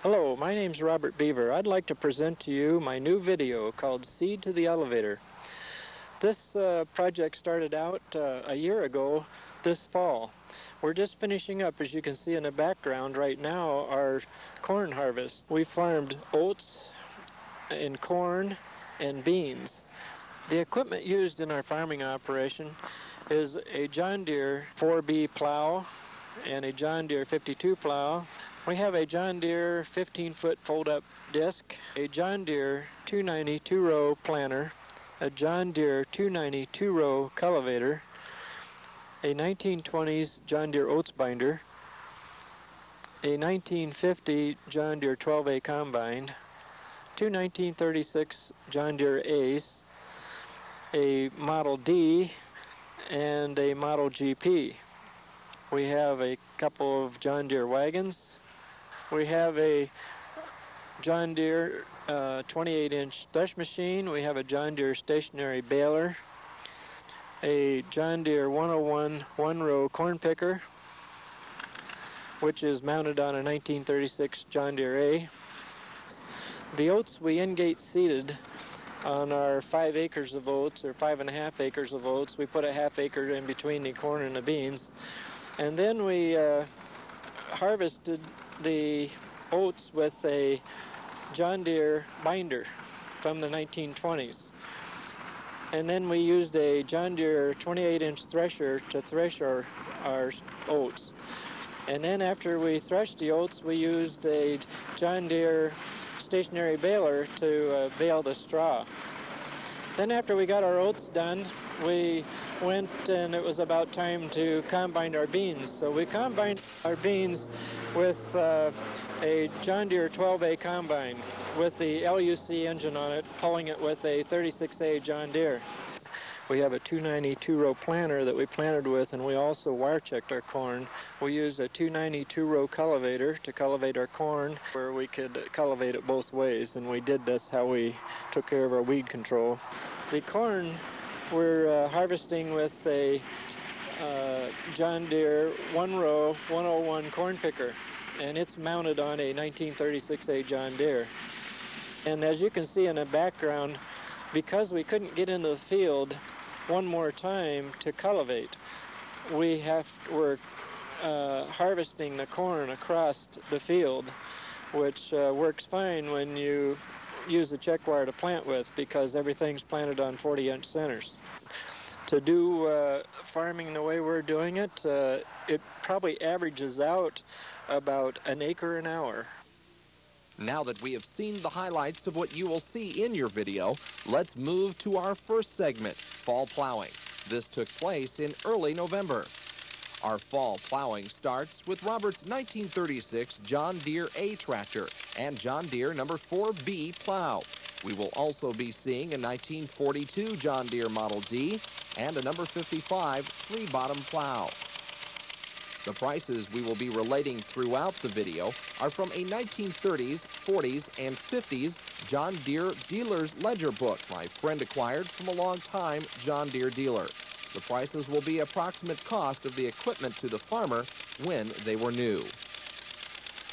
Hello, my name's Robert Beaver. I'd like to present to you my new video called Seed to the Elevator. This project started out a year ago this fall. We're just finishing up, as you can see in the background right now, our corn harvest. We farmed oats and corn and beans. The equipment used in our farming operation is a John Deere 4B plow and a John Deere 52 plow. We have a John Deere 15-foot fold-up disc, a John Deere 290 two-row planter, a John Deere 290 two-row cultivator, a 1920s John Deere oats binder, a 1950 John Deere 12A combine, two 1936 John Deere A's, a Model D, and a Model GP. We have a couple of John Deere wagons. We have a John Deere 28-inch thresh machine. We have a John Deere stationary baler, a John Deere 101 one-row corn picker, which is mounted on a 1936 John Deere A. The oats we in-gate seeded on our 5 acres of oats, or 5.5 acres of oats. We put a half acre in between the corn and the beans. And then we harvested the oats with a John Deere binder from the 1920s. And then we used a John Deere 28-inch thresher to thresh our oats. And then after we threshed the oats, we used a John Deere stationary baler to bale the straw. Then after we got our oats done, we went and it was about time to combine our beans. So we combined our beans with a John Deere 12A combine with the LUC engine on it, pulling it with a 36A John Deere. We have a 290 two-row planter that we planted with, and we also wire checked our corn. We used a 290 two-row cultivator to cultivate our corn, where we could cultivate it both ways, and we did. That's how we took care of our weed control. The corn we're harvesting with a John Deere one-row 101 corn picker, and it's mounted on a 1936A John Deere. And as you can see in the background, because we couldn't get into the field one more time to cultivate, we're harvesting the corn across the field, which works fine when you use a check wire to plant with, because everything's planted on 40-inch centers. To do farming the way we're doing it, it probably averages out about an acre an hour. Now that we have seen the highlights of what you will see in your video, let's move to our first segment, fall plowing. This took place in early November. Our fall plowing starts with Robert's 1936 John Deere A tractor and John Deere number 4B plow. We will also be seeing a 1942 John Deere Model D and a number 55 three-bottom plow. The prices we will be relating throughout the video are from a 1930s, 40s, and 50s John Deere dealer's ledger book my friend acquired from a long-time John Deere dealer. The prices will be approximate cost of the equipment to the farmer when they were new.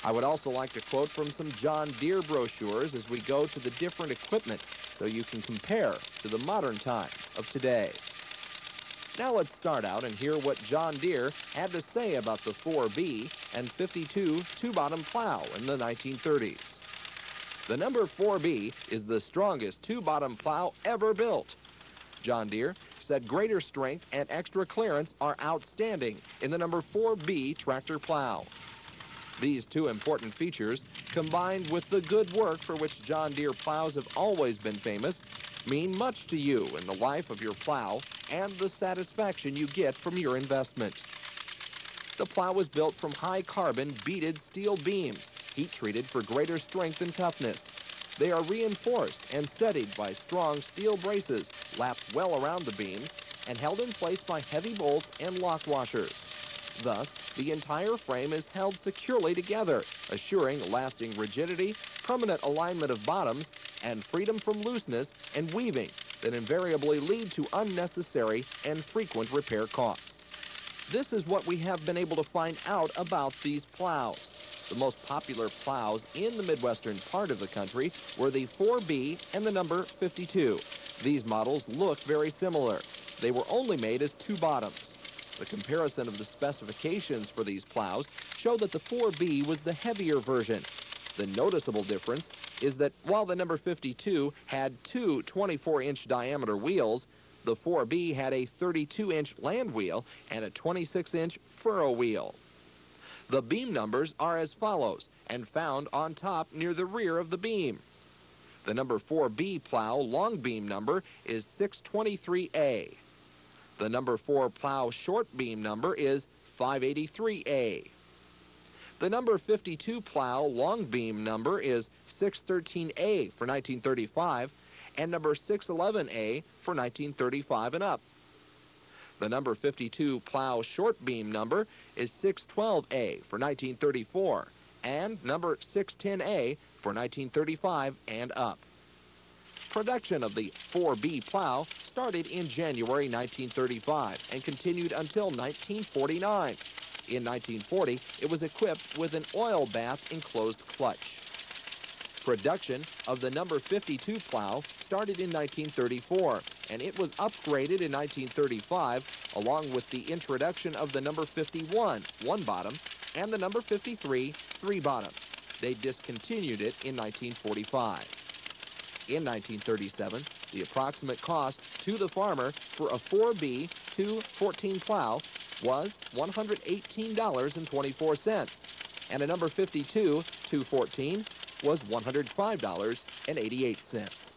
I would also like to quote from some John Deere brochures as we go to the different equipment so you can compare to the modern times of today. Now let's start out and hear what John Deere had to say about the 4B and 52 two-bottom plow in the 1930s. The number 4B is the strongest two-bottom plow ever built. John Deere said greater strength and extra clearance are outstanding in the number 4B tractor plow. These two important features, combined with the good work for which John Deere plows have always been famous, mean much to you in the life of your plow and the satisfaction you get from your investment. The plow was built from high-carbon beaded steel beams, heat-treated for greater strength and toughness. They are reinforced and steadied by strong steel braces lapped well around the beams and held in place by heavy bolts and lock washers. Thus, the entire frame is held securely together, assuring lasting rigidity, permanent alignment of bottoms, and freedom from looseness and weaving that invariably lead to unnecessary and frequent repair costs. This is what we have been able to find out about these plows. The most popular plows in the Midwestern part of the country were the 4B and the number 52. These models look very similar. They were only made as two bottoms. The comparison of the specifications for these plows showed that the 4B was the heavier version. The noticeable difference is that while the number 52 had two 24-inch diameter wheels, the 4B had a 32-inch land wheel and a 26-inch furrow wheel. The beam numbers are as follows and found on top near the rear of the beam. The number 4B plow long beam number is 623A. The number 4 plow short beam number is 583A. The number 52 plow long beam number is 613A for 1935 and number 611A for 1935 and up. The number 52 plow short beam number is 612A for 1934 and number 610A for 1935 and up. Production of the 4B plow started in January 1935 and continued until 1949. In 1940, it was equipped with an oil bath enclosed clutch. Production of the number 52 plow started in 1934, and it was upgraded in 1935 along with the introduction of the number 51, one bottom, and the number 53, three bottom. They discontinued it in 1945. In 1937, the approximate cost to the farmer for a 4B 214 plow was $118.24, and a number 52 214 was $105.88.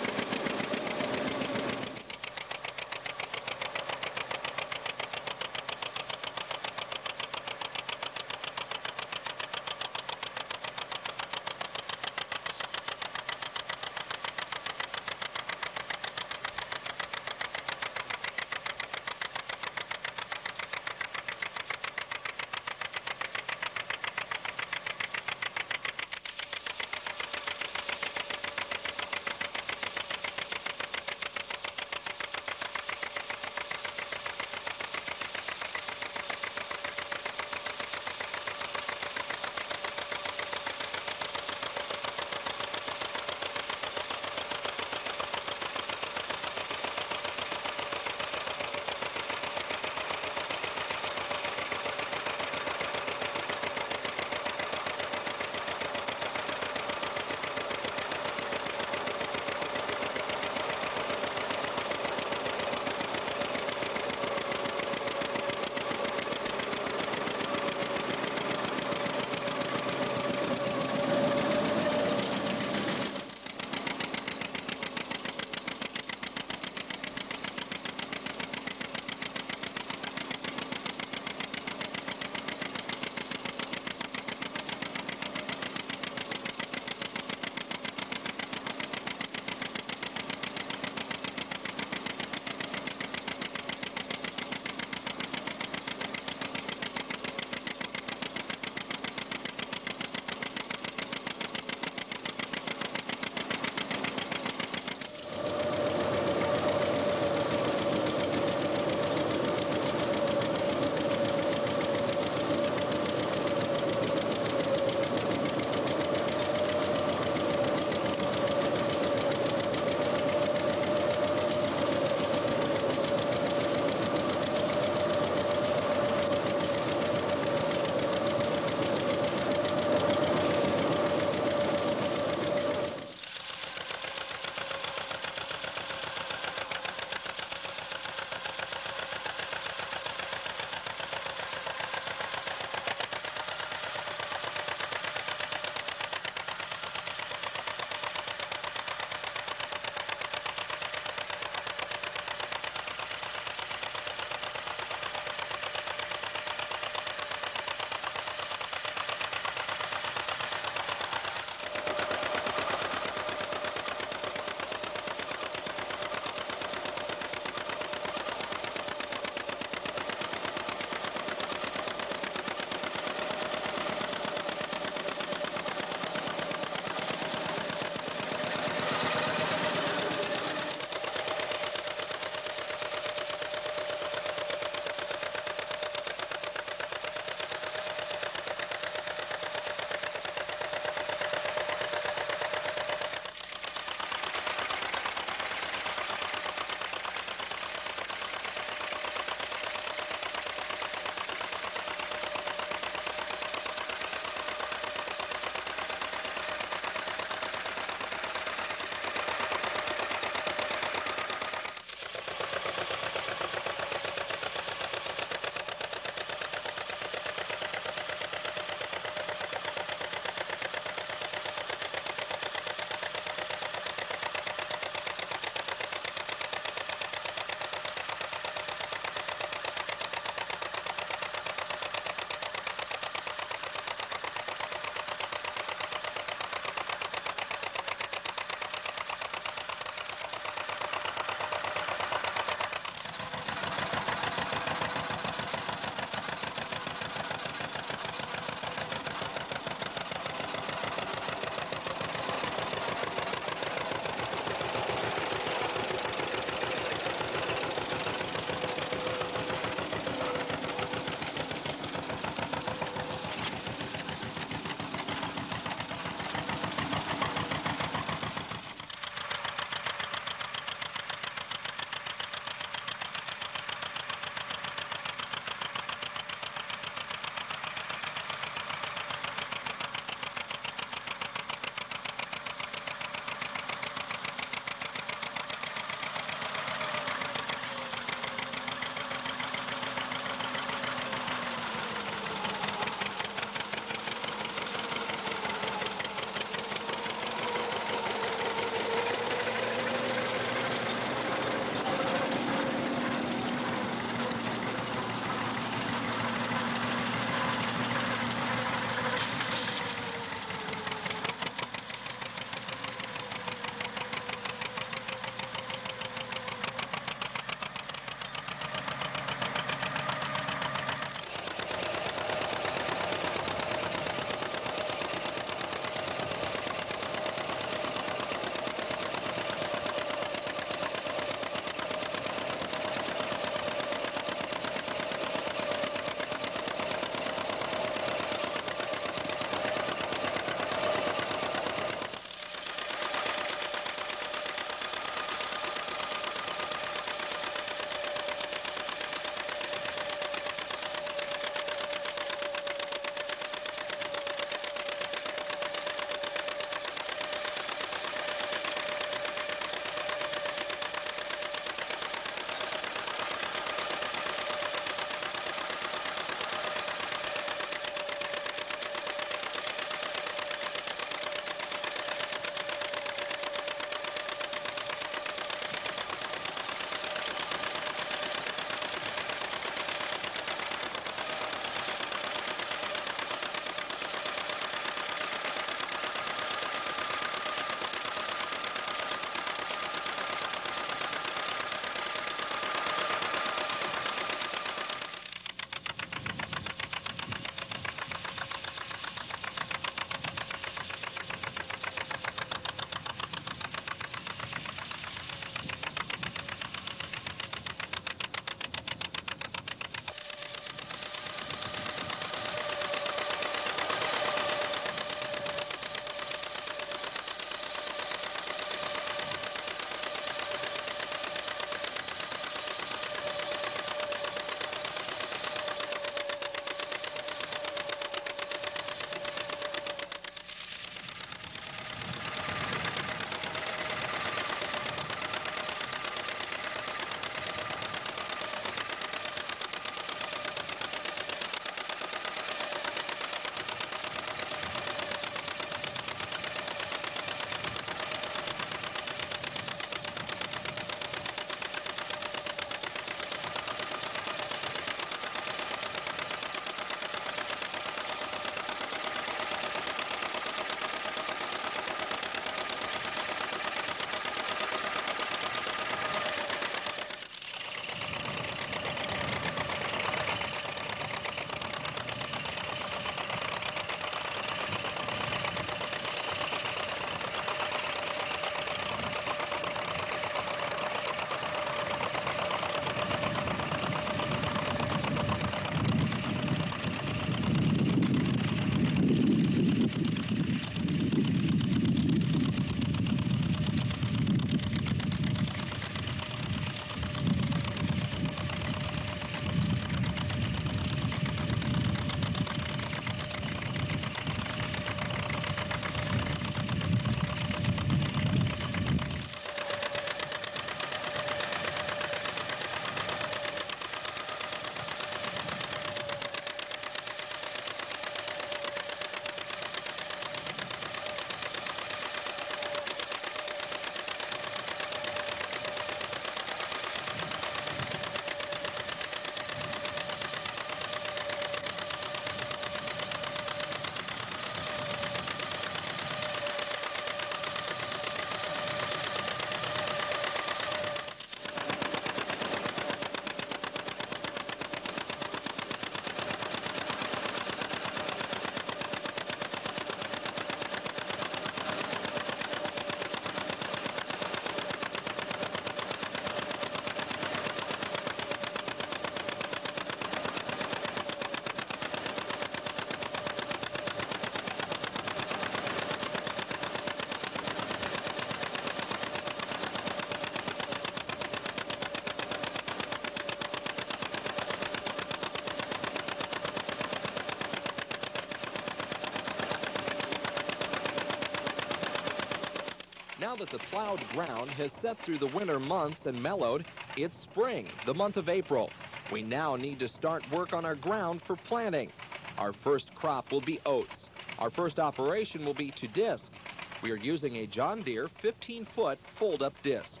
Now that the plowed ground has set through the winter months and mellowed, it's spring, the month of April. We now need to start work on our ground for planting. Our first crop will be oats. Our first operation will be to disc. We are using a John Deere 15-foot fold-up disc.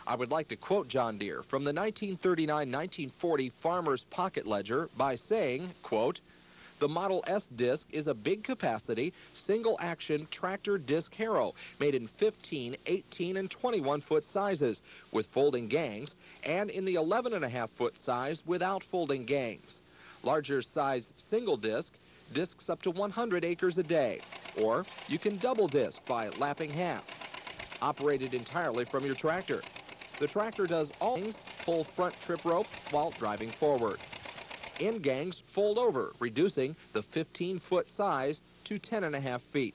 I would like to quote John Deere from the 1939-1940 Farmer's Pocket Ledger by saying, quote, "The Model S disc is a big-capacity, single-action tractor disc harrow made in 15, 18, and 21-foot sizes with folding gangs and in the 11.5-foot size without folding gangs. Larger size single disc, discs up to 100 acres a day, or you can double disc by lapping half. Operated entirely from your tractor. The tractor does all things, pull front trip rope while driving forward. End gangs fold over, reducing the 15-foot size to 10.5 feet.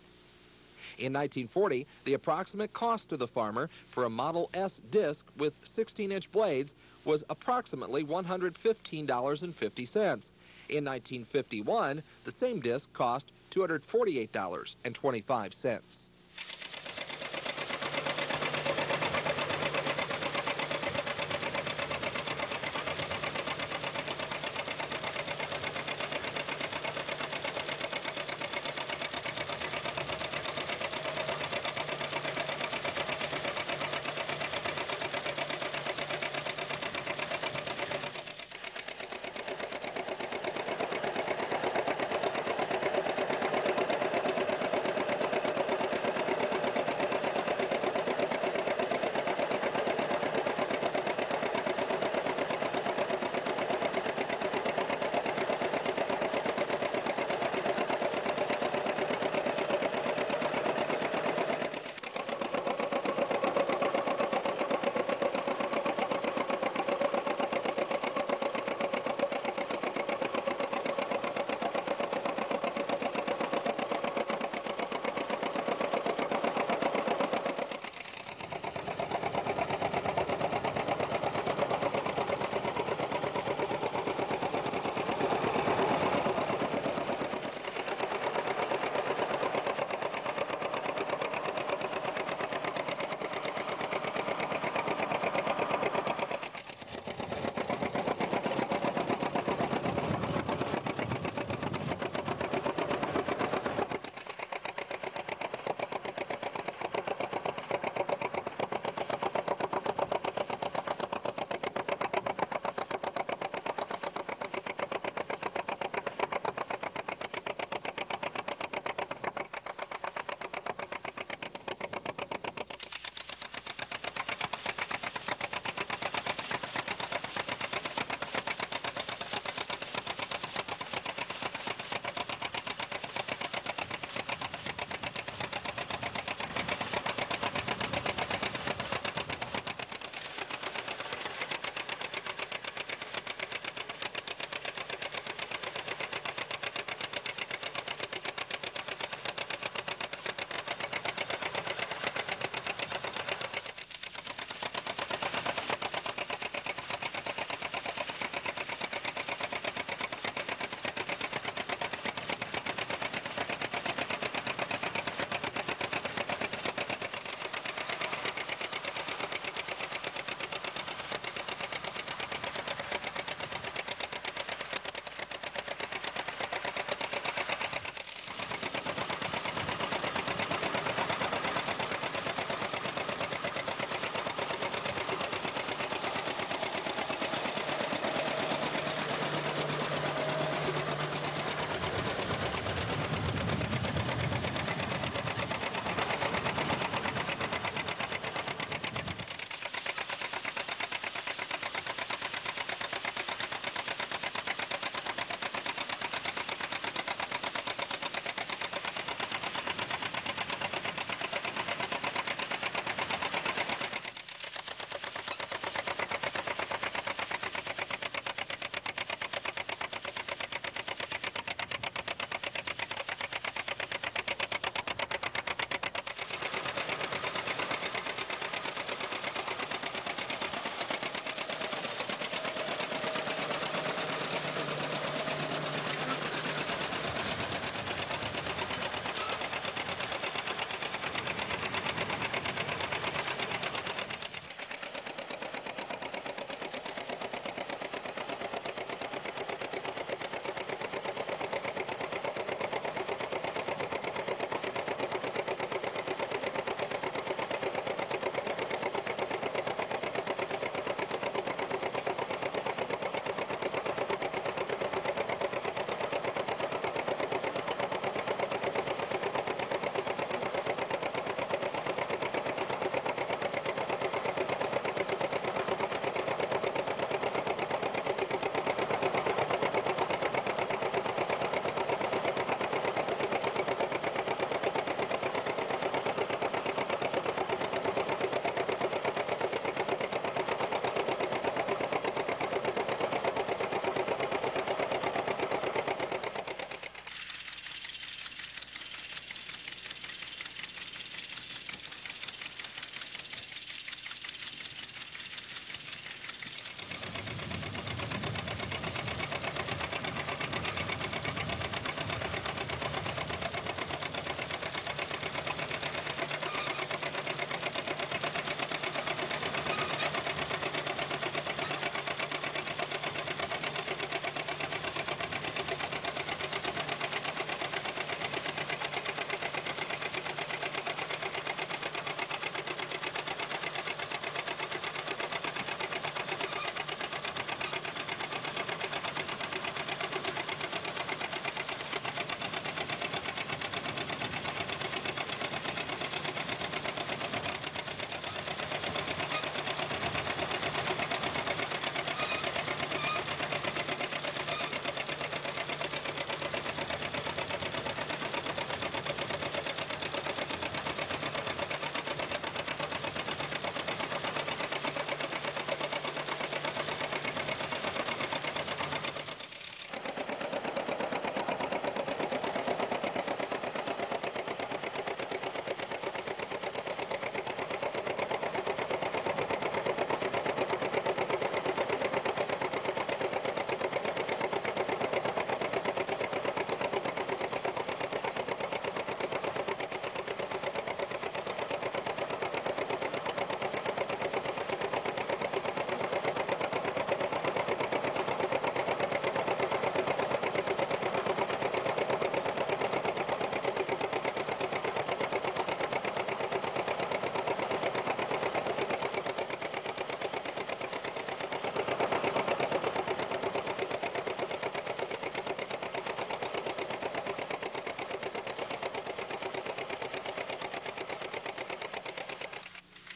In 1940, the approximate cost to the farmer for a Model S disc with 16-inch blades was approximately $115.50. In 1951, the same disc cost $248.25.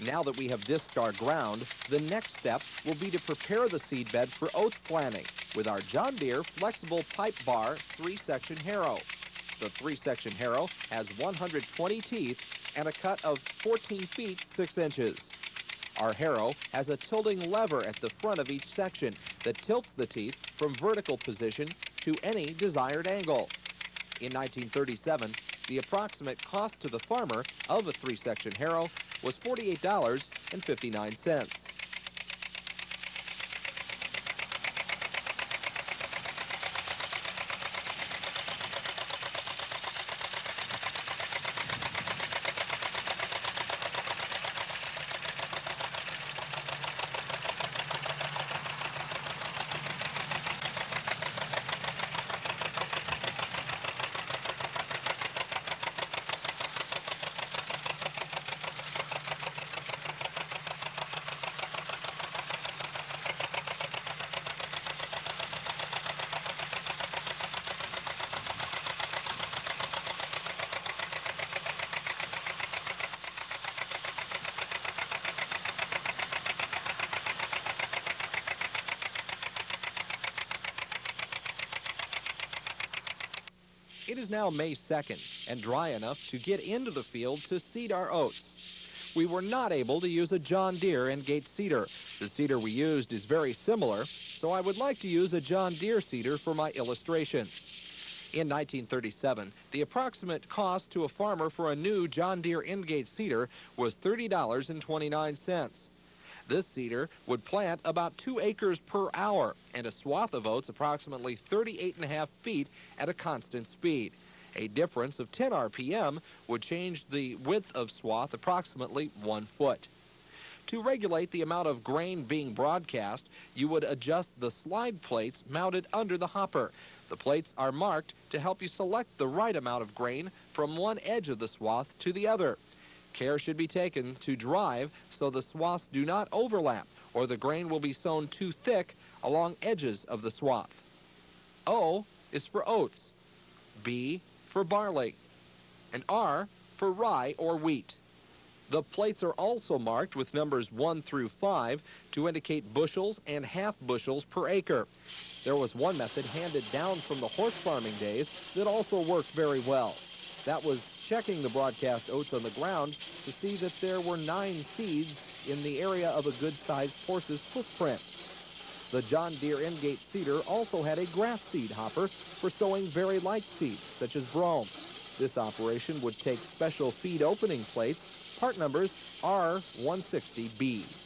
Now that we have disked our ground, the next step will be to prepare the seed bed for oats planting with our John Deere flexible pipe bar 3-section harrow. The 3-section harrow has 120 teeth and a cut of 14 feet 6 inches. Our harrow has a tilting lever at the front of each section that tilts the teeth from vertical position to any desired angle. In 1937, the approximate cost to the farmer of a 3-section harrow was $48.59. It is now May 2nd and dry enough to get into the field to seed our oats. We were not able to use a John Deere Engate seeder. The seeder we used is very similar, so I would like to use a John Deere seeder for my illustrations. In 1937, the approximate cost to a farmer for a new John Deere Engate seeder was $30.29. This seeder would plant about 2 acres per hour and a swath of oats approximately 38.5 feet at a constant speed. A difference of 10 RPM would change the width of swath approximately 1 foot. To regulate the amount of grain being broadcast, you would adjust the slide plates mounted under the hopper. The plates are marked to help you select the right amount of grain from one edge of the swath to the other. Care should be taken to drive so the swaths do not overlap, or the grain will be sown too thick along edges of the swath. O is for oats, B for barley, and R for rye or wheat. The plates are also marked with numbers 1 through 5 to indicate bushels and half bushels per acre. There was one method handed down from the horse farming days that also worked very well. That was checking the broadcast oats on the ground to see that there were 9 seeds in the area of a good-sized horse's footprint. The John Deere Engate seeder also had a grass seed hopper for sowing very light seeds, such as brome. This operation would take special feed opening plates, part numbers R160B.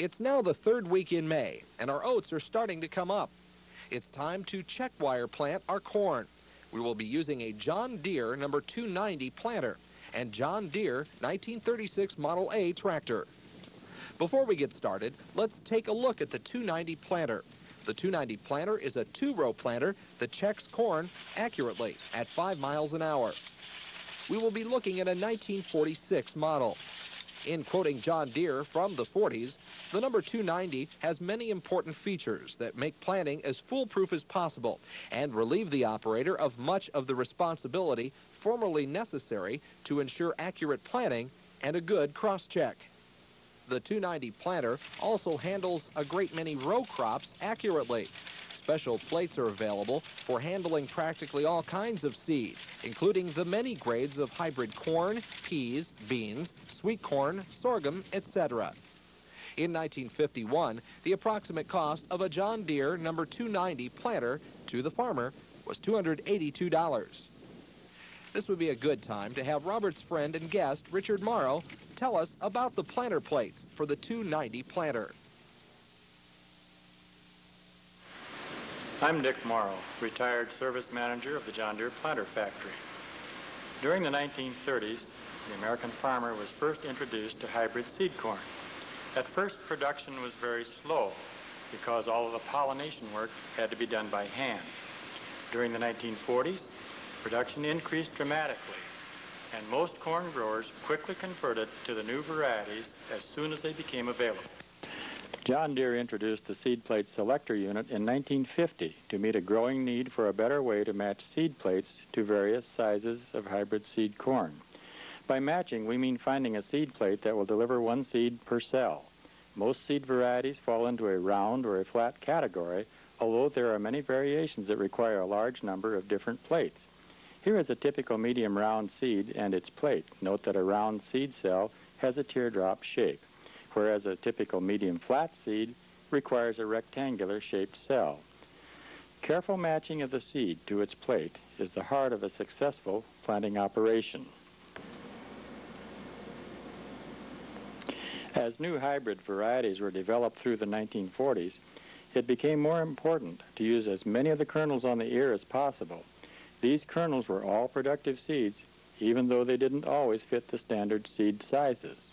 It's now the third week in May, and our oats are starting to come up. It's time to check wire plant our corn. We will be using a John Deere number 290 planter and John Deere 1936 Model A tractor. Before we get started, let's take a look at the 290 planter. The 290 planter is a two-row planter that checks corn accurately at 5 miles an hour. We will be looking at a 1946 model. In quoting John Deere from the 40s, the number 290 has many important features that make planting as foolproof as possible and relieve the operator of much of the responsibility formerly necessary to ensure accurate planting and a good cross-check. The 290 planter also handles a great many row crops accurately. Special plates are available for handling practically all kinds of seed, including the many grades of hybrid corn, peas, beans, sweet corn, sorghum, etc. In 1951, the approximate cost of a John Deere number 290 planter to the farmer was $282. This would be a good time to have Robert's friend and guest, Richard Morrow, tell us about the planter plates for the 290 planter. I'm Dick Morrow, retired service manager of the John Deere planter factory. During the 1930s, the American farmer was first introduced to hybrid seed corn. At first, production was very slow because all of the pollination work had to be done by hand. During the 1940s, production increased dramatically, and most corn growers quickly converted to the new varieties as soon as they became available. John Deere introduced the seed plate selector unit in 1950 to meet a growing need for a better way to match seed plates to various sizes of hybrid seed corn. By matching, we mean finding a seed plate that will deliver one seed per cell. Most seed varieties fall into a round or a flat category, although there are many variations that require a large number of different plates. Here is a typical medium round seed and its plate. Note that a round seed cell has a teardrop shape, whereas a typical medium flat seed requires a rectangular shaped cell. Careful matching of the seed to its plate is the heart of a successful planting operation. As new hybrid varieties were developed through the 1940s, it became more important to use as many of the kernels on the ear as possible. These kernels were all productive seeds, even though they didn't always fit the standard seed sizes.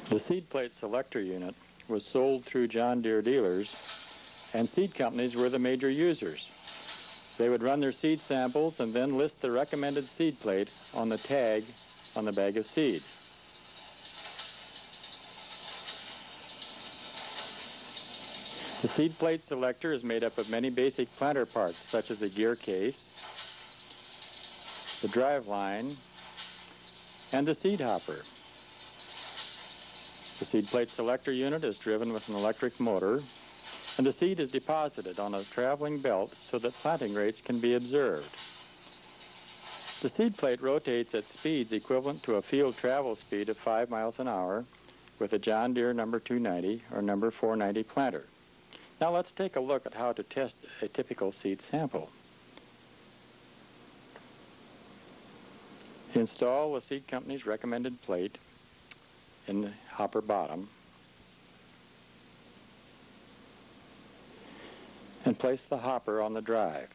The seed plate selector unit was sold through John Deere dealers, and seed companies were the major users. They would run their seed samples and then list the recommended seed plate on the tag on the bag of seed. The seed plate selector is made up of many basic planter parts, such as a gear case, the drive line, and the seed hopper. The seed plate selector unit is driven with an electric motor, and the seed is deposited on a traveling belt so that planting rates can be observed. The seed plate rotates at speeds equivalent to a field travel speed of 5 miles an hour with a John Deere number 290 or number 490 planter. Now let's take a look at how to test a typical seed sample. Install the seed company's recommended plate in the hopper bottom and place the hopper on the drive.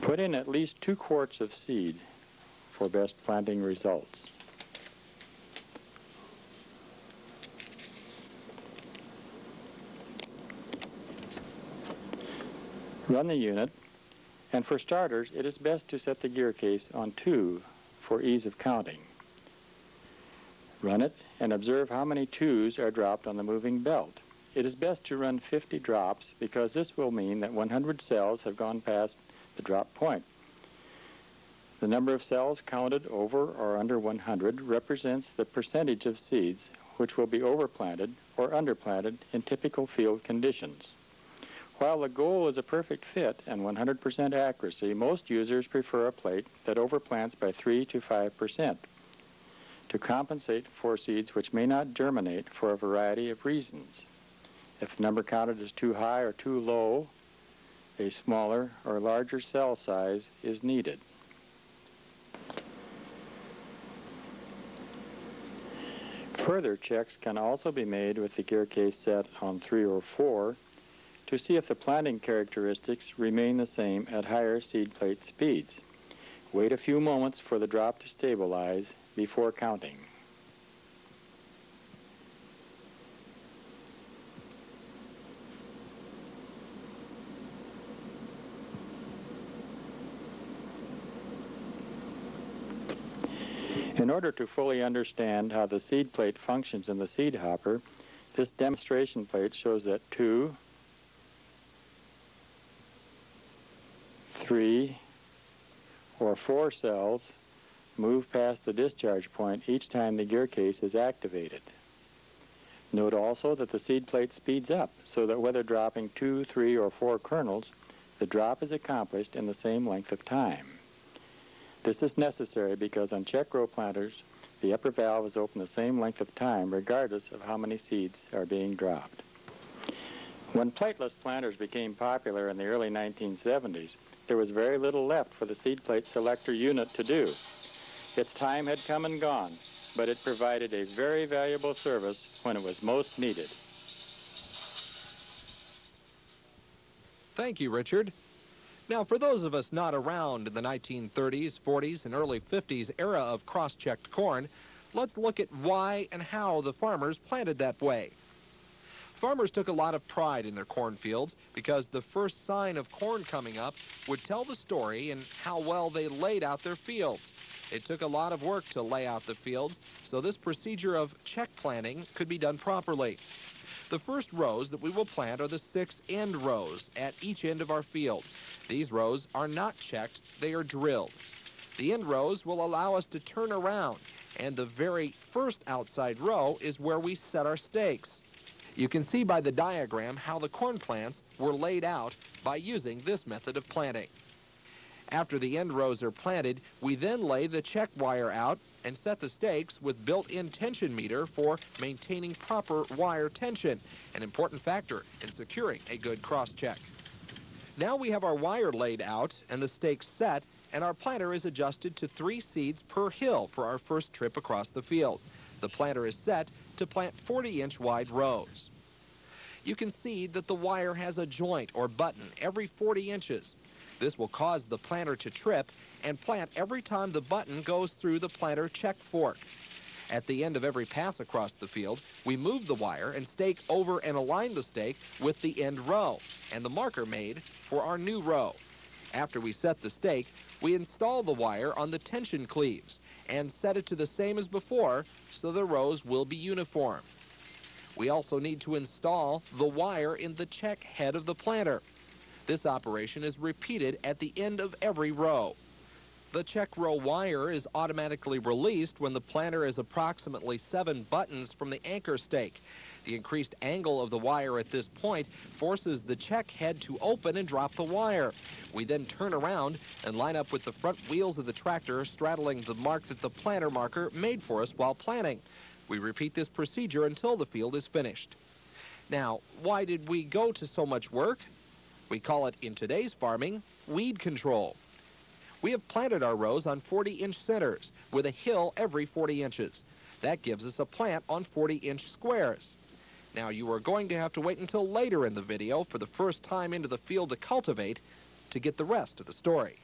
Put in at least 2 quarts of seed for best planting results. Run the unit, and for starters, it is best to set the gear case on 2 for ease of counting. Run it and observe how many 2s are dropped on the moving belt. It is best to run 50 drops because this will mean that 100 cells have gone past the drop point. The number of cells counted over or under 100 represents the percentage of seeds which will be overplanted or underplanted in typical field conditions. While the goal is a perfect fit and 100% accuracy, most users prefer a plate that overplants by 3 to 5%. to compensate for seeds which may not germinate for a variety of reasons. If the number counted is too high or too low, a smaller or larger cell size is needed. Further checks can also be made with the gear case set on 3 or 4 to see if the planting characteristics remain the same at higher seed plate speeds. Wait a few moments for the drop to stabilize before counting. In order to fully understand how the seed plate functions in the seed hopper, this demonstration plate shows that 2, 3, or 4 cells move past the discharge point each time the gear case is activated. Note also that the seed plate speeds up so that whether dropping 2, 3, or 4 kernels, the drop is accomplished in the same length of time. This is necessary because on check row planters, the upper valve is open the same length of time regardless of how many seeds are being dropped. When plateless planters became popular in the early 1970s, there was very little left for the seed plate selector unit to do. Its time had come and gone, but it provided a very valuable service when it was most needed. Thank you, Richard. Now, for those of us not around in the 1930s, 40s, and early 50s era of cross-checked corn, let's look at why and how the farmers planted that way. Farmers took a lot of pride in their cornfields because the first sign of corn coming up would tell the story and how well they laid out their fields. It took a lot of work to lay out the fields, so this procedure of check planting could be done properly. The first rows that we will plant are the 6 end rows at each end of our field. These rows are not checked, they are drilled. The end rows will allow us to turn around, and the very first outside row is where we set our stakes. You can see by the diagram how the corn plants were laid out by using this method of planting. After the end rows are planted, we then lay the check wire out and set the stakes with built-in tension meter for maintaining proper wire tension, an important factor in securing a good cross-check. Now we have our wire laid out and the stakes set, and our planter is adjusted to 3 seeds per hill for our first trip across the field. The planter is set to plant 40-inch wide rows. You can see that the wire has a joint or button every 40 inches. This will cause the planter to trip and plant every time the button goes through the planter check fork. At the end of every pass across the field, we move the wire and stake over and align the stake with the end row and the marker made for our new row. After we set the stake, we install the wire on the tension cleaves and set it to the same as before so the rows will be uniform. We also need to install the wire in the check head of the planter. This operation is repeated at the end of every row. The check row wire is automatically released when the planter is approximately 7 buttons from the anchor stake. The increased angle of the wire at this point forces the check head to open and drop the wire. We then turn around and line up with the front wheels of the tractor straddling the mark that the planter marker made for us while planting. We repeat this procedure until the field is finished. Now, why did we go to so much work? We call it, in today's farming, weed control. We have planted our rows on 40-inch centers with a hill every 40 inches. That gives us a plant on 40-inch squares. Now, you are going to have to wait until later in the video for the first time into the field to cultivate to get the rest of the story.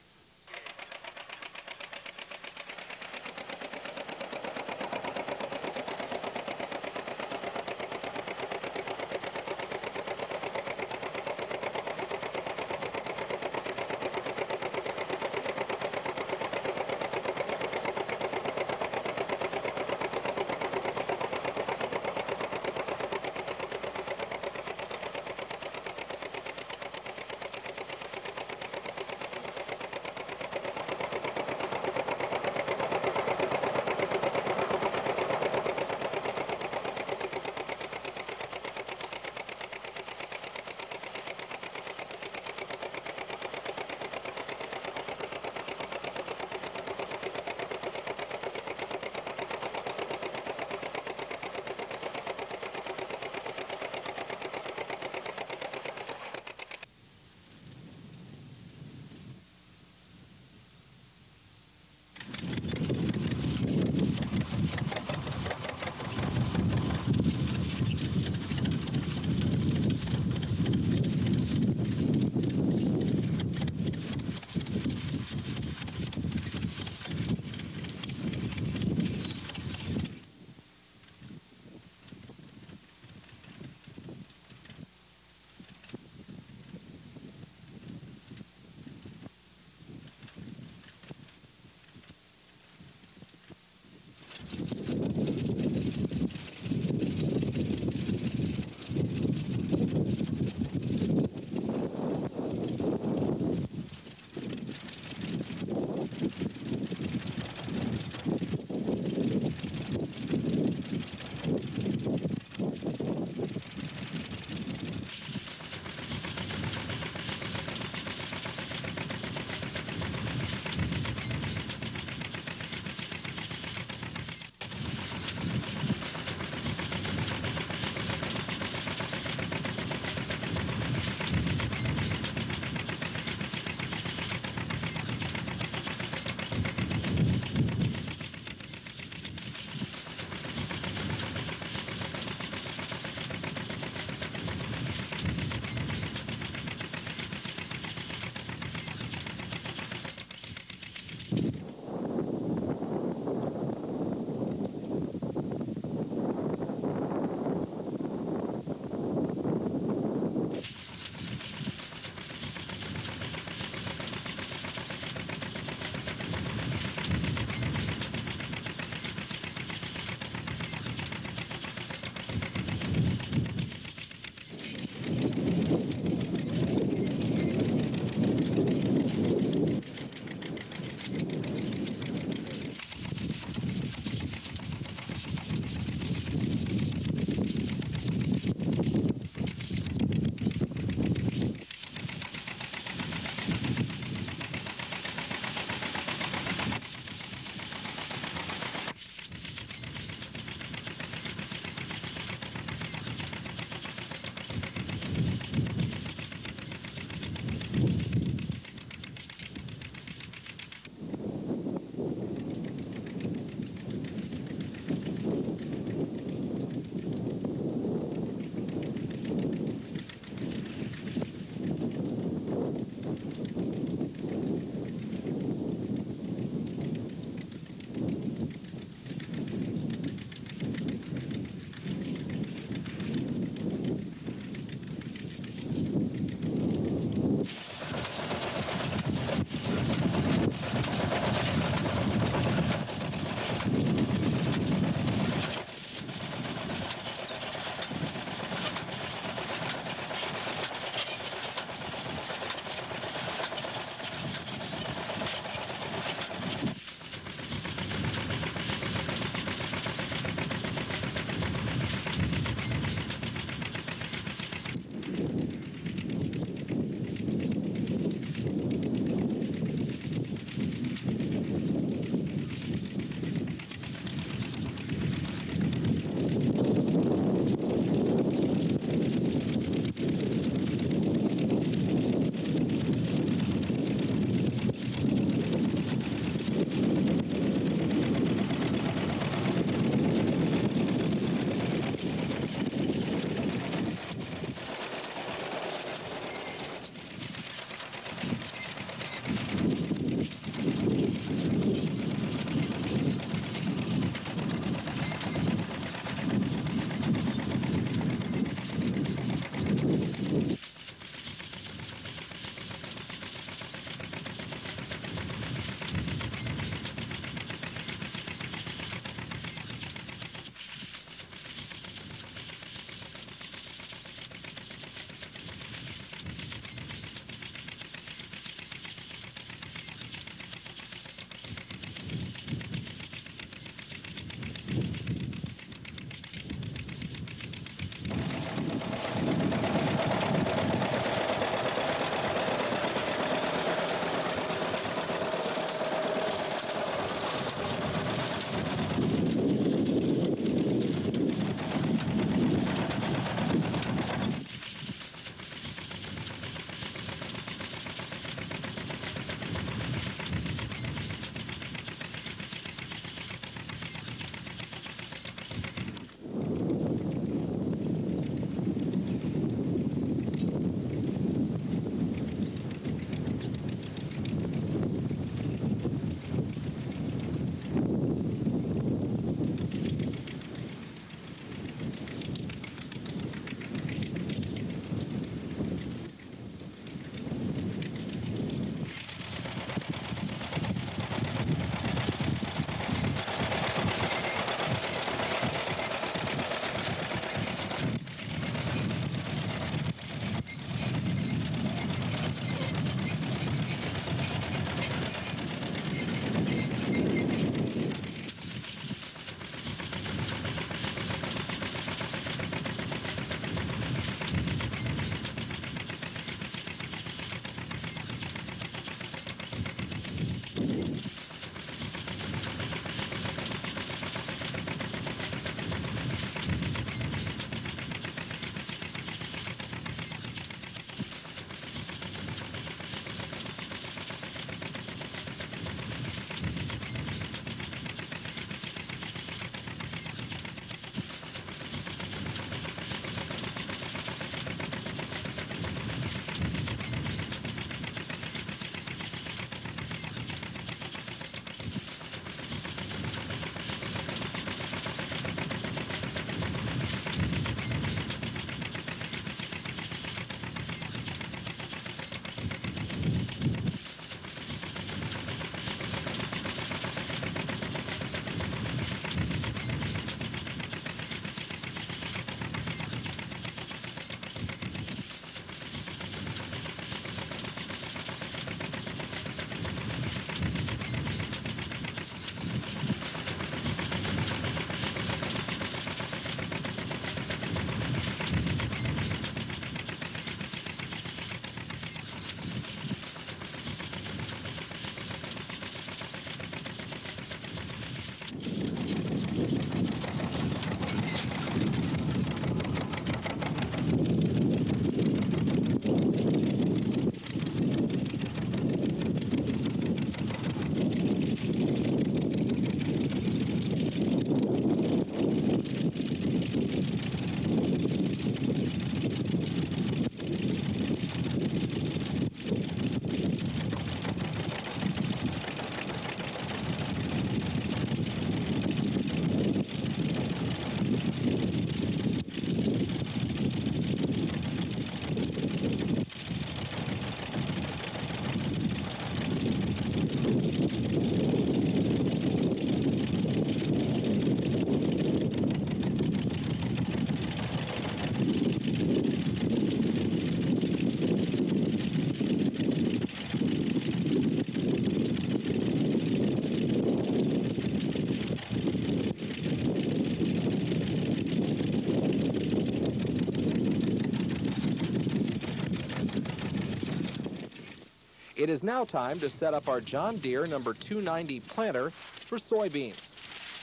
It is now time to set up our John Deere number 290 planter for soybeans.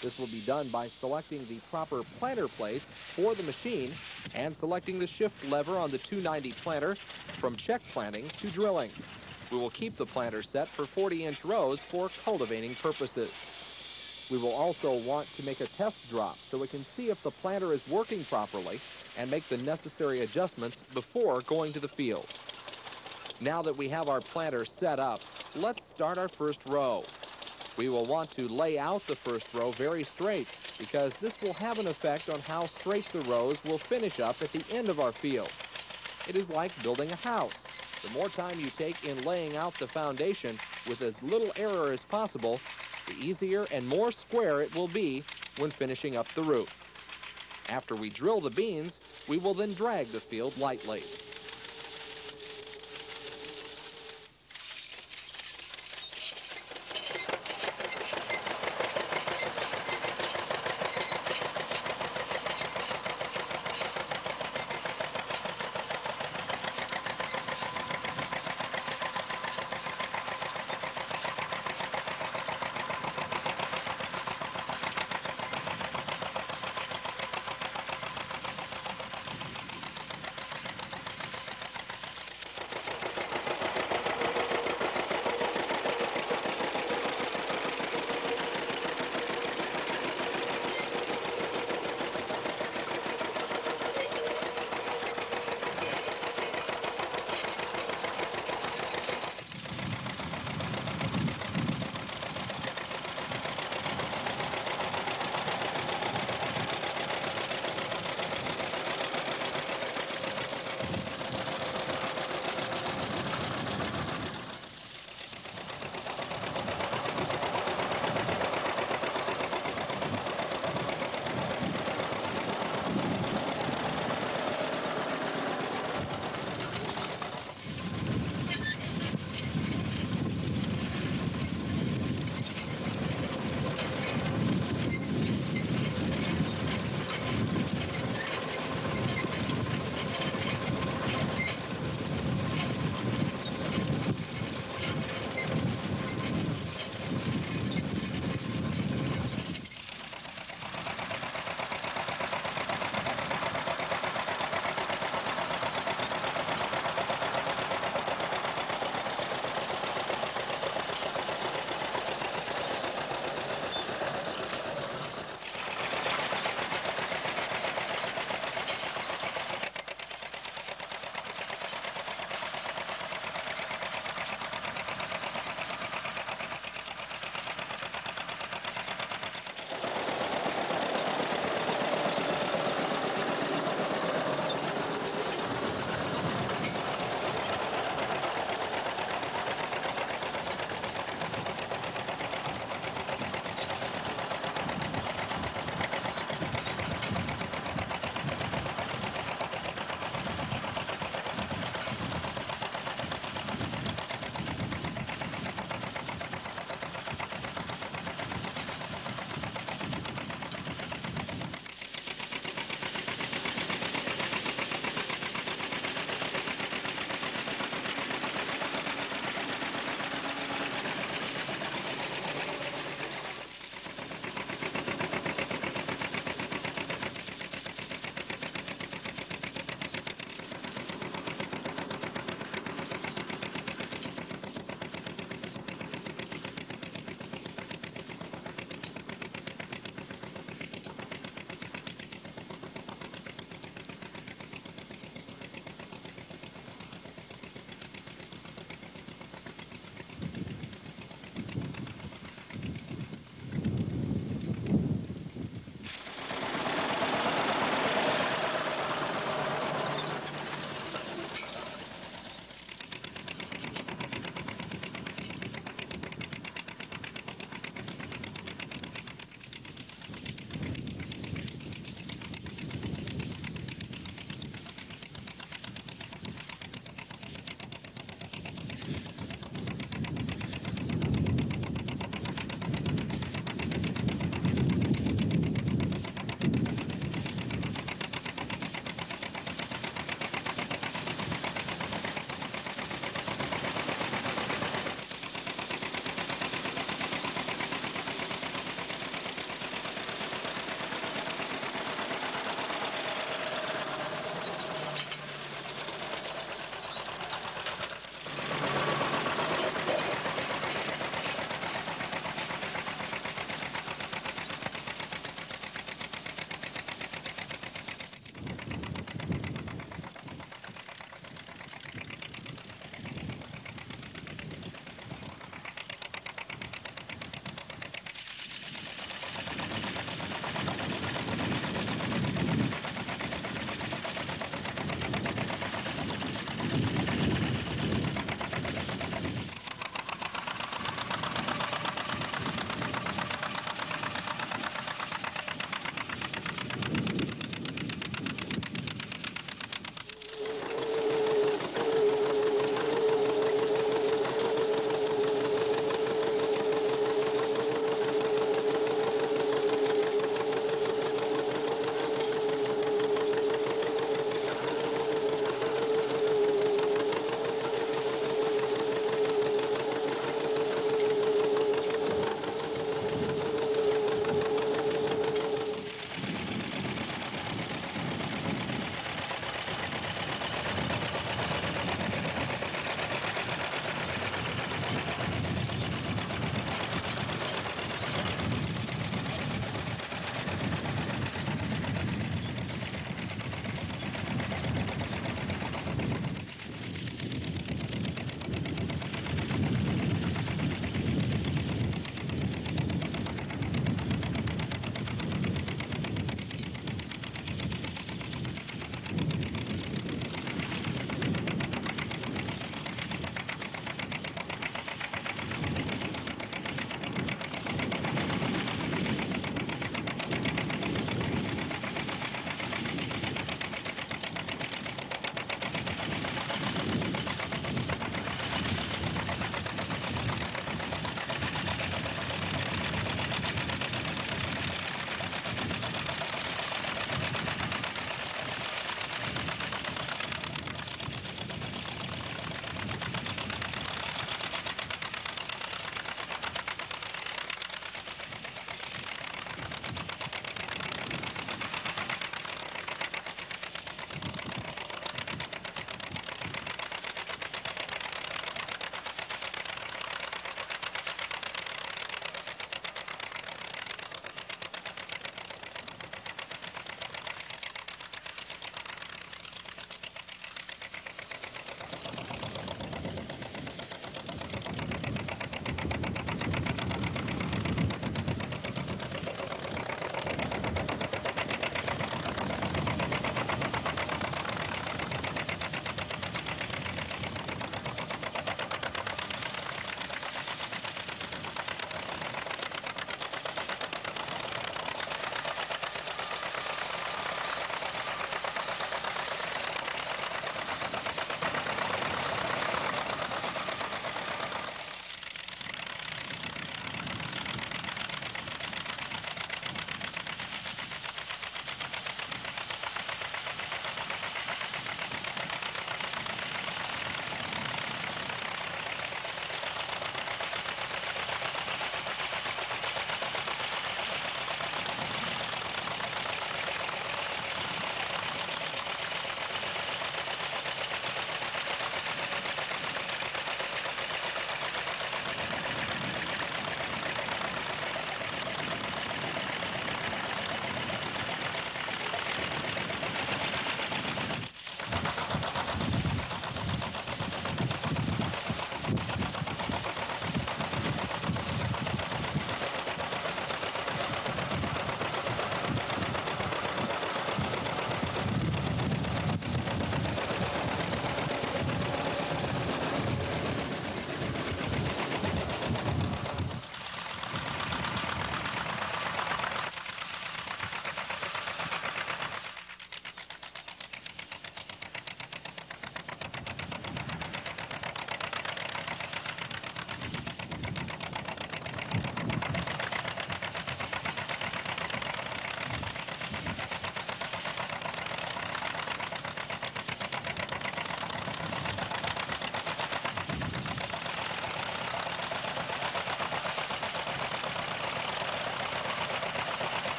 This will be done by selecting the proper planter plates for the machine and selecting the shift lever on the 290 planter from check planting to drilling. We will keep the planter set for 40-inch rows for cultivating purposes. We will also want to make a test drop so we can see if the planter is working properly and make the necessary adjustments before going to the field. Now that we have our planter set up, let's start our first row. We will want to lay out the first row very straight because this will have an effect on how straight the rows will finish up at the end of our field. It is like building a house. The more time you take in laying out the foundation with as little error as possible, the easier and more square it will be when finishing up the roof. After we drill the beans, we will then drag the field lightly.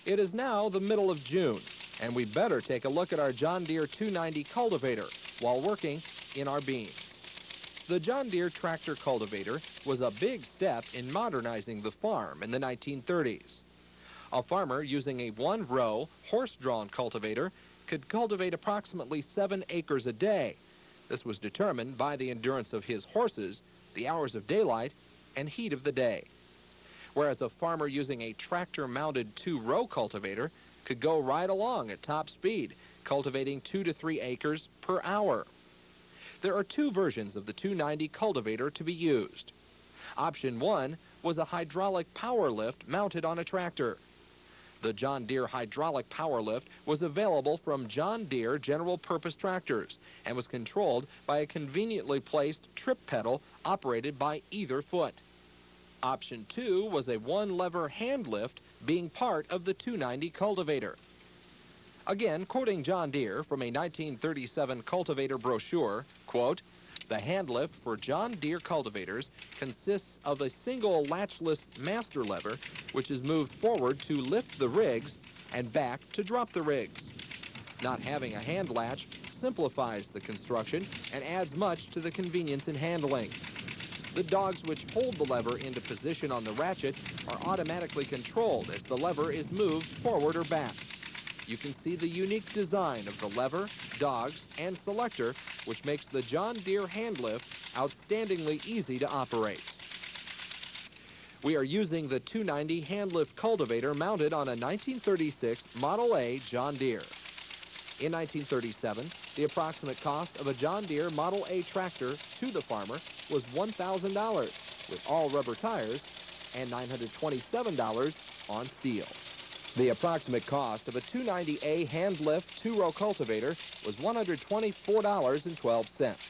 It is now the middle of June, and we better take a look at our John Deere 290 cultivator while working in our beans. The John Deere tractor cultivator was a big step in modernizing the farm in the 1930s. A farmer using a one-row, horse-drawn cultivator could cultivate approximately 7 acres a day. This was determined by the endurance of his horses, the hours of daylight, and heat of the day. Whereas a farmer using a tractor-mounted two-row cultivator could go right along at top speed, cultivating 2 to 3 acres per hour. There are two versions of the 290 cultivator to be used. Option 1 was a hydraulic power lift mounted on a tractor. The John Deere hydraulic power lift was available from John Deere General Purpose Tractors and was controlled by a conveniently placed trip pedal operated by either foot. Option 2 was a one-lever hand lift being part of the 290 cultivator. Again, quoting John Deere from a 1937 cultivator brochure, quote, "The hand lift for John Deere cultivators consists of a single latchless master lever which is moved forward to lift the rigs and back to drop the rigs. Not having a hand latch simplifies the construction and adds much to the convenience in handling. The dogs which hold the lever into position on the ratchet are automatically controlled as the lever is moved forward or back. You can see the unique design of the lever, dogs, and selector, which makes the John Deere hand lift outstandingly easy to operate." We are using the 290 hand lift cultivator mounted on a 1936 Model A John Deere. In 1937, the approximate cost of a John Deere Model A tractor to the farmer was $1,000 with all rubber tires and $927 on steel. The approximate cost of a 290A hand lift two-row cultivator was $124.12.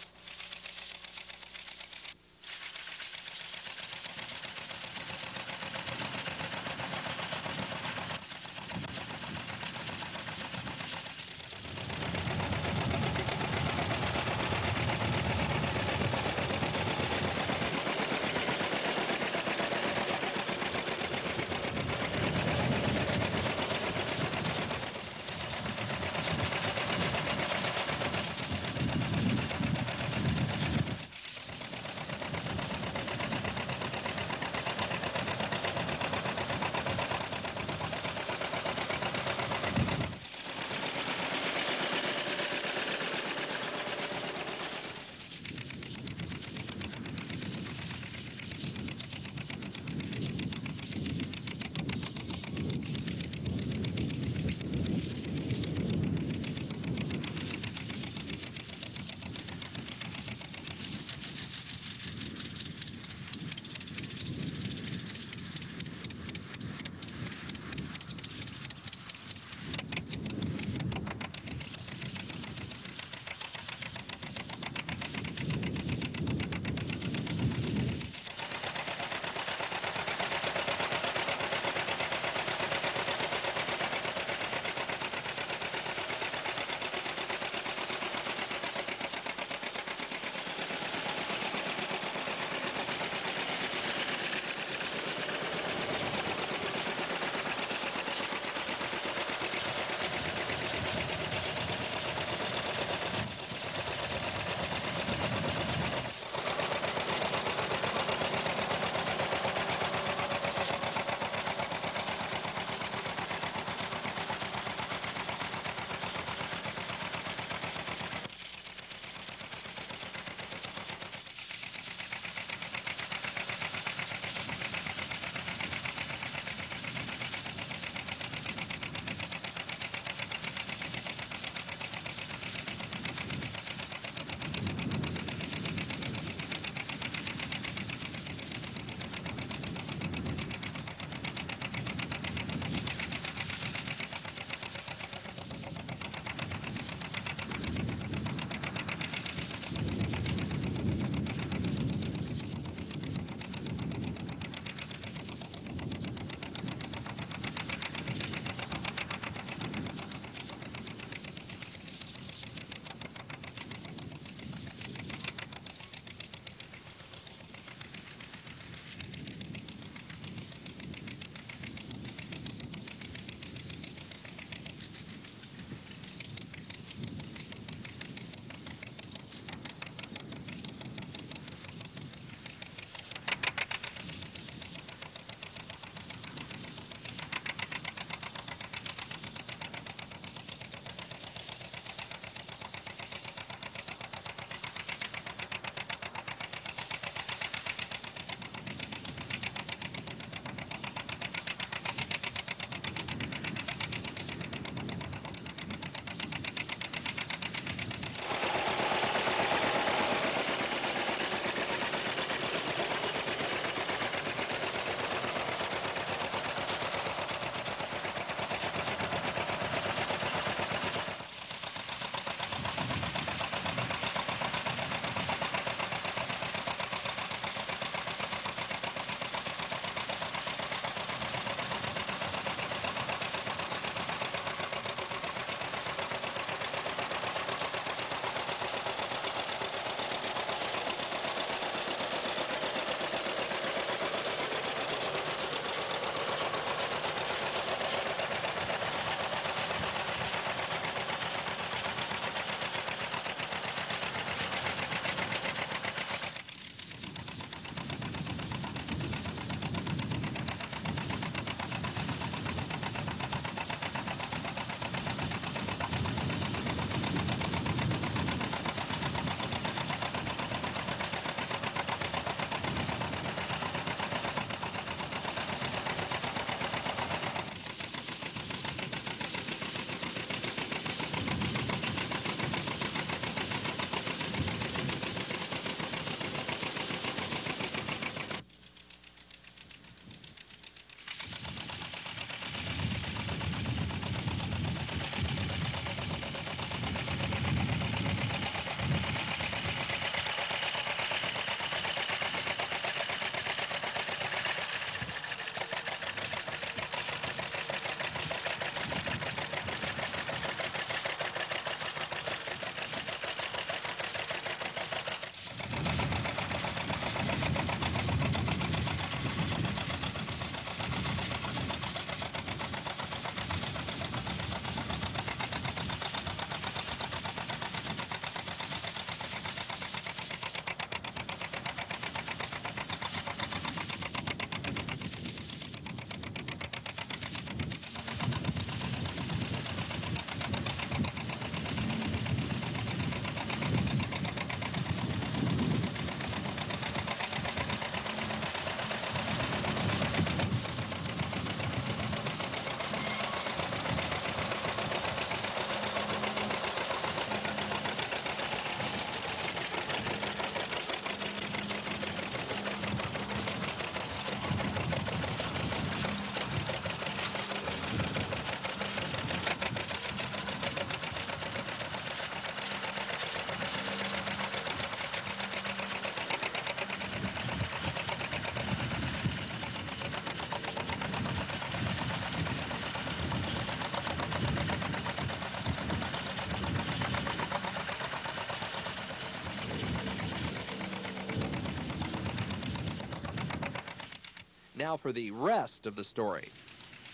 Now for the rest of the story.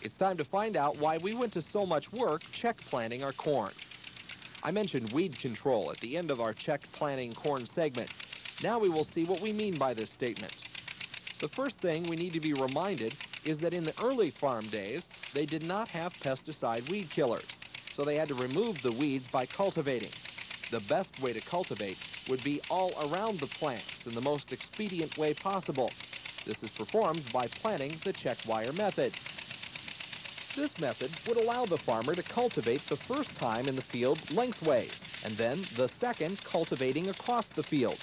It's time to find out why we went to so much work check planting our corn. I mentioned weed control at the end of our check planting corn segment. Now we will see what we mean by this statement. The first thing we need to be reminded is that in the early farm days, they did not have pesticide weed killers, so they had to remove the weeds by cultivating. The best way to cultivate would be all around the plants in the most expedient way possible. This is performed by planting the check wire method. This method would allow the farmer to cultivate the first time in the field lengthways, and then the second cultivating across the field.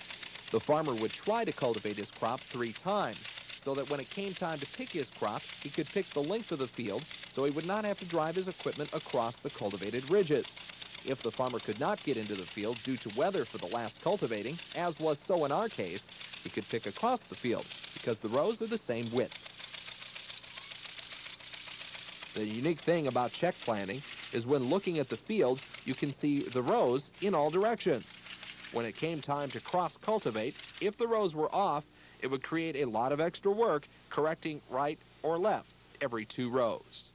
The farmer would try to cultivate his crop 3 times, so that when it came time to pick his crop, he could pick the length of the field, so he would not have to drive his equipment across the cultivated ridges. If the farmer could not get into the field due to weather for the last cultivating, as was so in our case, he could pick across the field, because the rows are the same width. The unique thing about check planting is when looking at the field, you can see the rows in all directions. When it came time to cross-cultivate, if the rows were off, it would create a lot of extra work correcting right or left every 2 rows.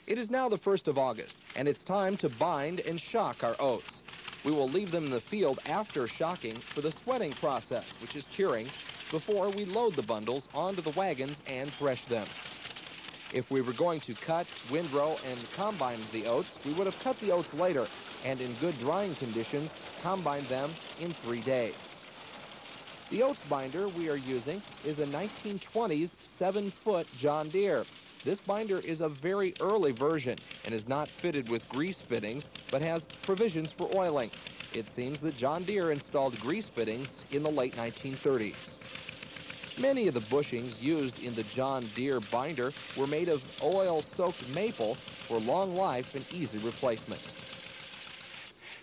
It is now the 1st of August, and it's time to bind and shock our oats. We will leave them in the field after shocking for the sweating process, which is curing, before we load the bundles onto the wagons and thresh them. If we were going to cut, windrow, and combine the oats, we would have cut the oats later and in good drying conditions combined them in 3 days. The oats binder we are using is a 1920s 7-foot John Deere. This binder is a very early version and is not fitted with grease fittings, but has provisions for oiling. It seems that John Deere installed grease fittings in the late 1930s. Many of the bushings used in the John Deere binder were made of oil-soaked maple for long life and easy replacement.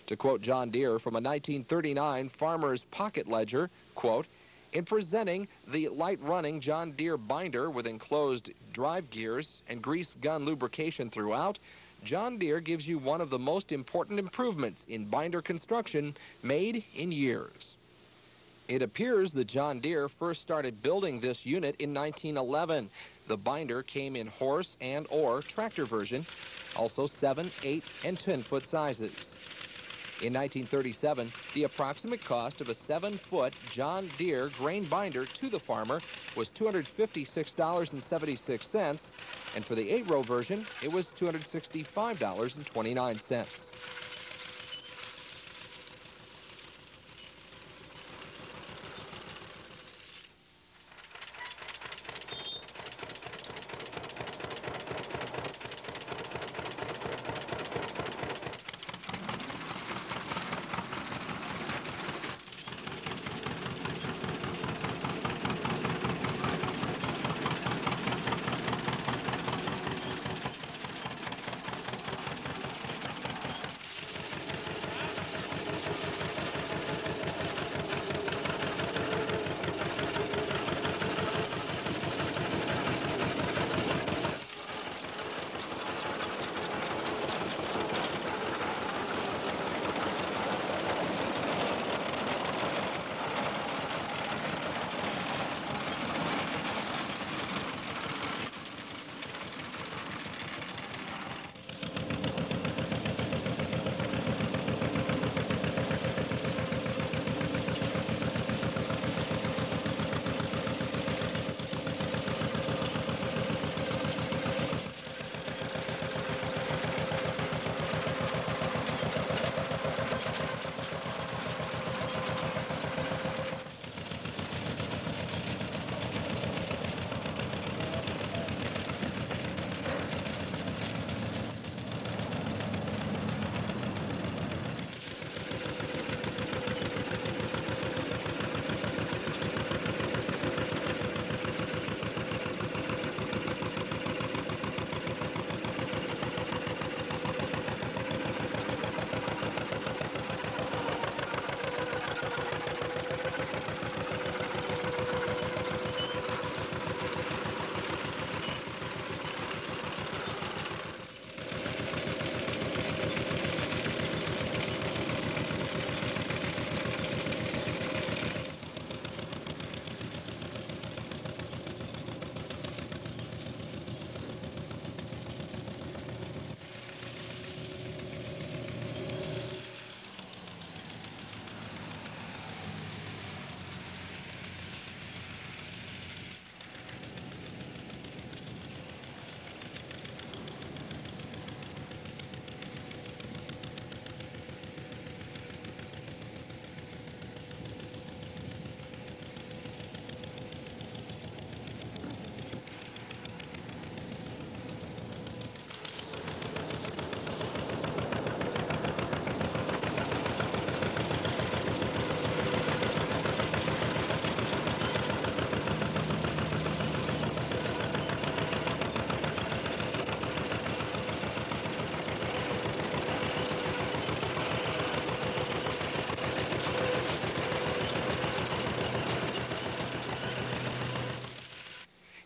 To quote John Deere from a 1939 Farmer's Pocket Ledger, quote, "In presenting the light-running John Deere binder with enclosed drive gears and grease gun lubrication throughout, John Deere gives you one of the most important improvements in binder construction made in years." It appears that John Deere first started building this unit in 1911. The binder came in horse and or tractor version, also 7, 8, and 10-foot sizes. In 1937, the approximate cost of a 7-foot John Deere grain binder to the farmer was $256.76, and for the 8-row version, it was $265.29.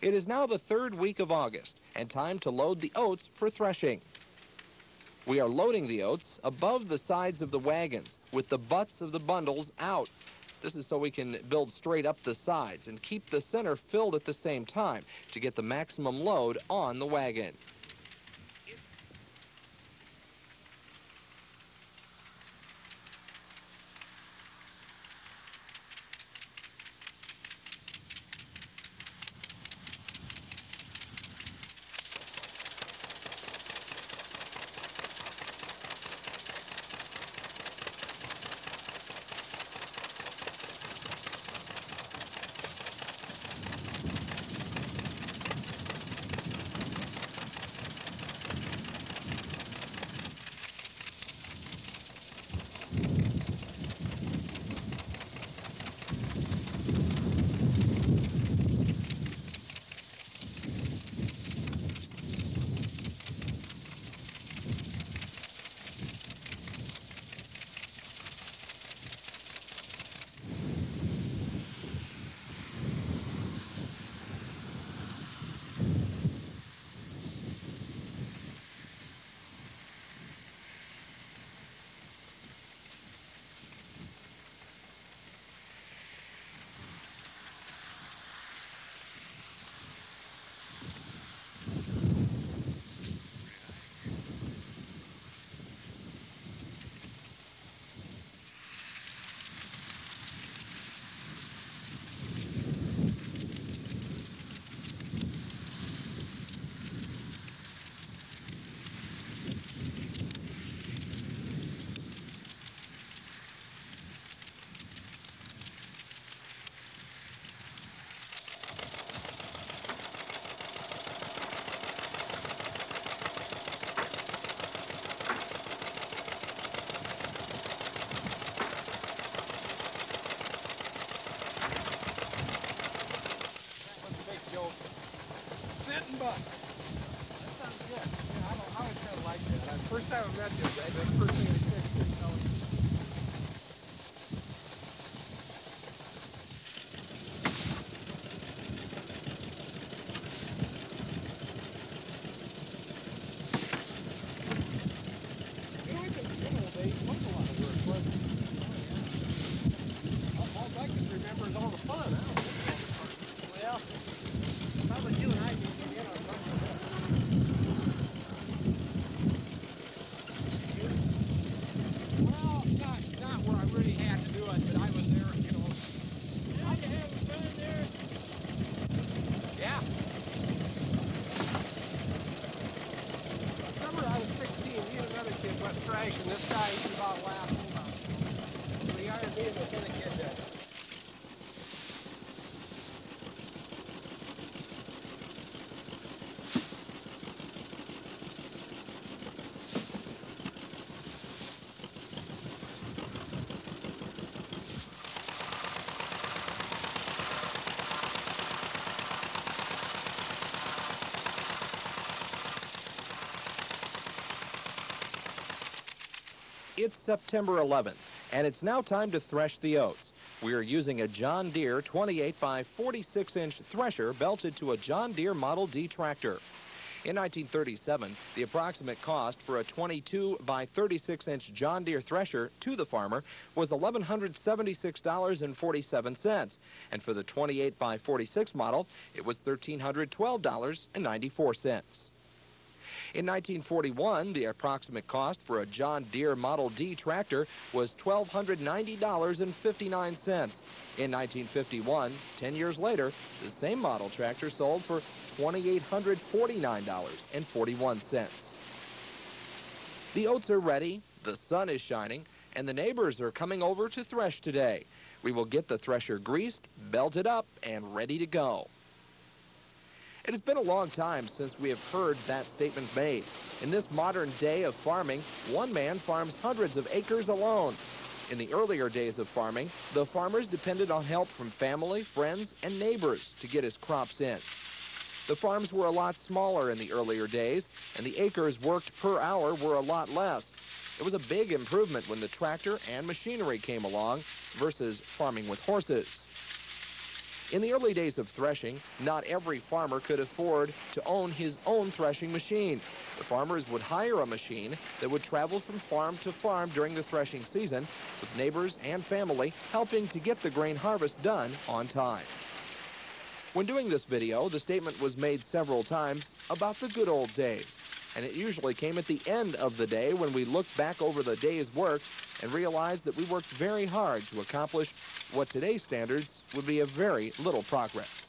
It is now the 3rd week of August and time to load the oats for threshing. We are loading the oats above the sides of the wagons with the butts of the bundles out. This is so we can build straight up the sides and keep the center filled at the same time to get the maximum load on the wagon. First time I met this guy, the first thing I said, he couldn't tell me. You know, I think the good old days was a lot of work, wasn't it? All I can remember is all the fun. I don't think all the fun. Well, how about you and I can get our fun with that? Well, not where I really had to do it, but I was there, you know. Yeah, you having fun there? Yeah. Summer I was 16, me and another kid went thrashing. This guy, he about laughed about it. So he hired me and the other kid that. It's September 11th, and it's now time to thresh the oats. We are using a John Deere 28 by 46-inch thresher belted to a John Deere Model D tractor. In 1937, the approximate cost for a 22 by 36-inch John Deere thresher to the farmer was $1,176.47, and for the 28 by 46 model, it was $1,312.94. In 1941, the approximate cost for a John Deere Model D tractor was $1,290.59. In 1951, 10 years later, the same model tractor sold for $2,849.41. The oats are ready, the sun is shining, and the neighbors are coming over to thresh today. We will get the thresher greased, belted up, and ready to go. It has been a long time since we have heard that statement made. In this modern day of farming, one man farms hundreds of acres alone. In the earlier days of farming, the farmers depended on help from family, friends, and neighbors to get his crops in. The farms were a lot smaller in the earlier days, and the acres worked per hour were a lot less. It was a big improvement when the tractor and machinery came along versus farming with horses. In the early days of threshing, not every farmer could afford to own his own threshing machine. The farmers would hire a machine that would travel from farm to farm during the threshing season, with neighbors and family helping to get the grain harvest done on time. When doing this video, the statement was made several times about the good old days, and it usually came at the end of the day when we looked back over the day's work and realized that we worked very hard to accomplish what today's standards would be a very little progress.